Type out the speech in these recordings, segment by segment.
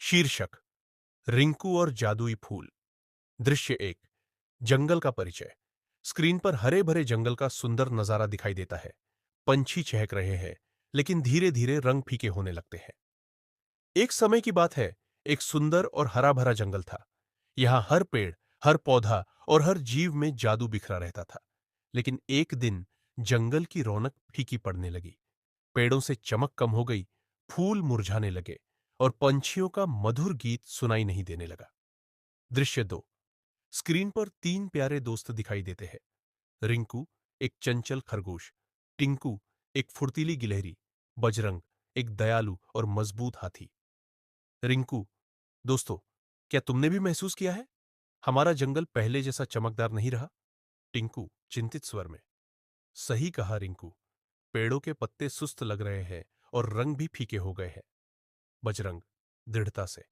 शीर्षक रिंकू और जादुई फूल। दृश्य एक। जंगल का परिचय। स्क्रीन पर हरे भरे जंगल का सुंदर नजारा दिखाई देता है। पंछी चहक रहे हैं, लेकिन धीरे धीरे रंग फीके होने लगते हैं। एक समय की बात है, एक सुंदर और हरा भरा जंगल था। यहां हर पेड़, हर पौधा और हर जीव में जादू बिखरा रहता था। लेकिन एक दिन जंगल की रौनक फीकी पड़ने लगी। पेड़ों से चमक कम हो गई, फूल मुरझाने लगे और पंछियों का मधुर गीत सुनाई नहीं देने लगा। दृश्य दो। स्क्रीन पर तीन प्यारे दोस्त दिखाई देते हैं। रिंकू, एक चंचल खरगोश। टिंकू, एक फुर्तीली गिलहरी। बजरंग, एक दयालु और मजबूत हाथी। रिंकू: दोस्तों, क्या तुमने भी महसूस किया है, हमारा जंगल पहले जैसा चमकदार नहीं रहा? टिंकू चिंतित स्वर में: सही कहा रिंकू, पेड़ों के पत्ते सुस्त लग रहे हैं और रंग भी फीके हो गए हैं। बजरंग दृढ़ता से: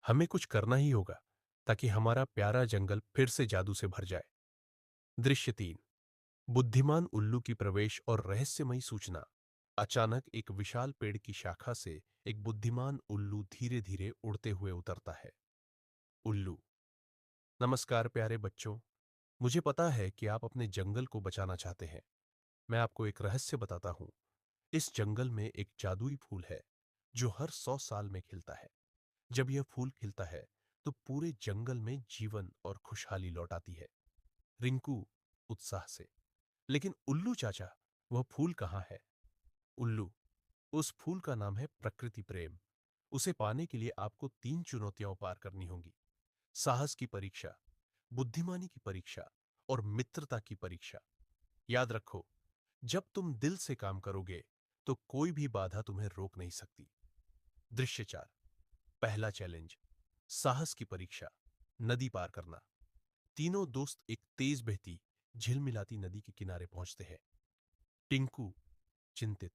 हमें कुछ करना ही होगा, ताकि हमारा प्यारा जंगल फिर से जादू से भर जाए। दृश्य तीन। बुद्धिमान उल्लू की प्रवेश और रहस्यमयी सूचना। अचानक एक विशाल पेड़ की शाखा से एक बुद्धिमान उल्लू धीरे धीरे उड़ते हुए उतरता है। उल्लू: नमस्कार प्यारे बच्चों, मुझे पता है कि आप अपने जंगल को बचाना चाहते हैं। मैं आपको एक रहस्य बताता हूं। इस जंगल में एक जादुई फूल है, जो हर 100 साल में खिलता है। जब यह फूल खिलता है, तो पूरे जंगल में जीवन और खुशहाली लौट आती है। रिंकू उत्साह से: लेकिन उल्लू चाचा, वह फूल कहाँ है? उल्लू: उस फूल का नाम है प्रकृति प्रेम। उसे पाने के लिए आपको 3 चुनौतियां पार करनी होंगी: साहस की परीक्षा, बुद्धिमानी की परीक्षा और मित्रता की परीक्षा। याद रखो, जब तुम दिल से काम करोगे, तो कोई भी बाधा तुम्हें रोक नहीं सकती। दृश्य चार। पहला चैलेंज, साहस की परीक्षा। नदी पार करना। तीनों दोस्त एक तेज बहती, झिलमिलाती नदी के किनारे पहुंचते हैं। टिंकू चिंतित: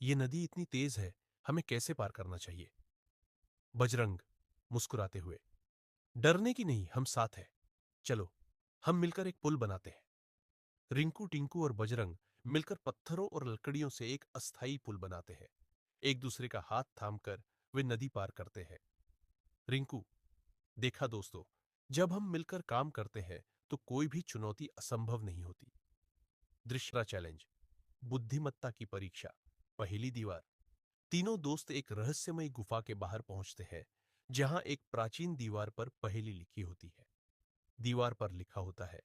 ये नदी इतनी तेज है, हमें कैसे पार करना चाहिए? बजरंग मुस्कुराते हुए: डरने की नहीं, हम साथ हैं। चलो, हम मिलकर एक पुल बनाते हैं। रिंकू, टिंकू और बजरंग मिलकर पत्थरों और लकड़ियों से एक अस्थायी पुल बनाते हैं। एक दूसरे का हाथ थामकर वे नदी पार करते हैं। रिंकू: देखा दोस्तों, जब हम मिलकर काम करते हैं, तो कोई भी चुनौती असंभव नहीं होती। दृश्य चैलेंज, बुद्धिमत्ता की परीक्षा। पहली दीवार। तीनों दोस्त एक रहस्यमय गुफा के बाहर पहुंचते हैं, जहां एक प्राचीन दीवार पर पहेली लिखी होती है। दीवार पर लिखा होता है,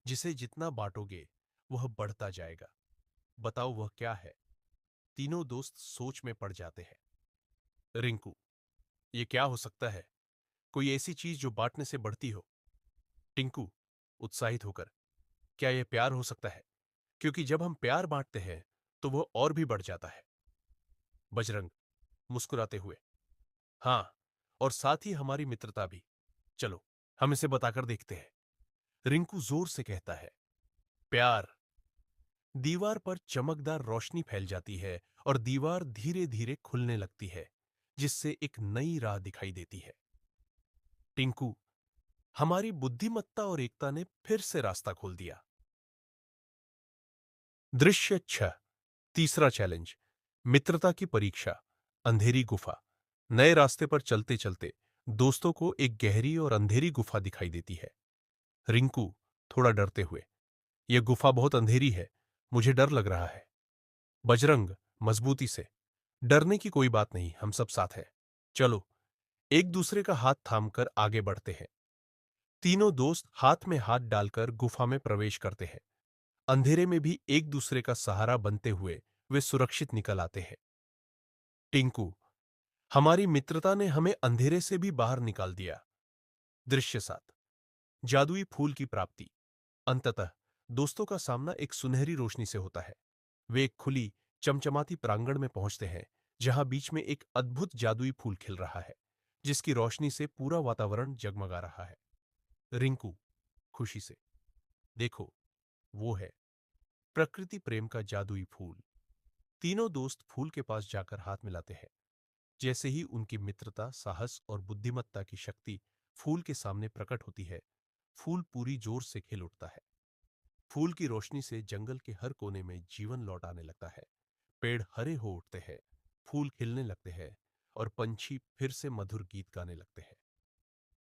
जिसे जितना बांटोगे, वह बढ़ता जाएगा। बताओ वह क्या है? तीनों दोस्त सोच में पड़ जाते हैं। रिंकू: ये क्या हो सकता है? कोई ऐसी चीज जो बांटने से बढ़ती हो। टिंकू उत्साहित होकर: क्या यह प्यार हो सकता है? क्योंकि जब हम प्यार बांटते हैं, तो वह और भी बढ़ जाता है। बजरंग मुस्कुराते हुए: हाँ, और साथ ही हमारी मित्रता भी। चलो, हम इसे बताकर देखते हैं। रिंकू जोर से कहता है, प्यार। दीवार पर चमकदार रोशनी फैल जाती है और दीवार धीरे धीरे खुलने लगती है, जिससे एक नई राह दिखाई देती है। टिंकू: हमारी बुद्धिमत्ता और एकता ने फिर से रास्ता खोल दिया। दृश्य 6। तीसरा चैलेंज, मित्रता की परीक्षा। अंधेरी गुफा। नए रास्ते पर चलते चलते दोस्तों को एक गहरी और अंधेरी गुफा दिखाई देती है। रिंकू थोड़ा डरते हुए: यह गुफा बहुत अंधेरी है, मुझे डर लग रहा है। बजरंग मजबूती से: डरने की कोई बात नहीं, हम सब साथ हैं। चलो, एक दूसरे का हाथ थामकर आगे बढ़ते हैं। तीनों दोस्त हाथ में हाथ डालकर गुफा में प्रवेश करते हैं। अंधेरे में भी एक दूसरे का सहारा बनते हुए वे सुरक्षित निकल आते हैं। टिंकू: हमारी मित्रता ने हमें अंधेरे से भी बाहर निकाल दिया। दृश्य 7। जादुई फूल की प्राप्ति। अंततः दोस्तों का सामना एक सुनहरी रोशनी से होता है। वे एक खुली, चमचमाती प्रांगण में पहुंचते हैं, जहां बीच में एक अद्भुत जादुई फूल खिल रहा है, जिसकी रोशनी से पूरा वातावरण जगमगा रहा है। रिंकू खुशी से: देखो, वो है प्रकृति प्रेम का जादुई फूल। तीनों दोस्त फूल के पास जाकर हाथ मिलाते हैं। जैसे ही उनकी मित्रता, साहस और बुद्धिमत्ता की शक्ति फूल के सामने प्रकट होती है, फूल पूरी जोर से खिल उठता है। फूल की रोशनी से जंगल के हर कोने में जीवन लौट आने लगता है। पेड़ हरे हो उठते हैं, फूल खिलने लगते हैं और पंछी फिर से मधुर गीत गाने लगते हैं।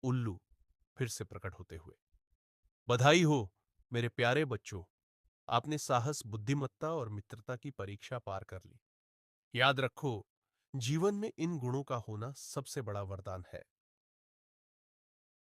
उल्लू फिर से प्रकट होते हुए, बधाई हो मेरे प्यारे बच्चों, आपने साहस, बुद्धिमत्ता और मित्रता की परीक्षा पार कर ली। याद रखो, जीवन में इन गुणों का होना सबसे बड़ा वरदान है।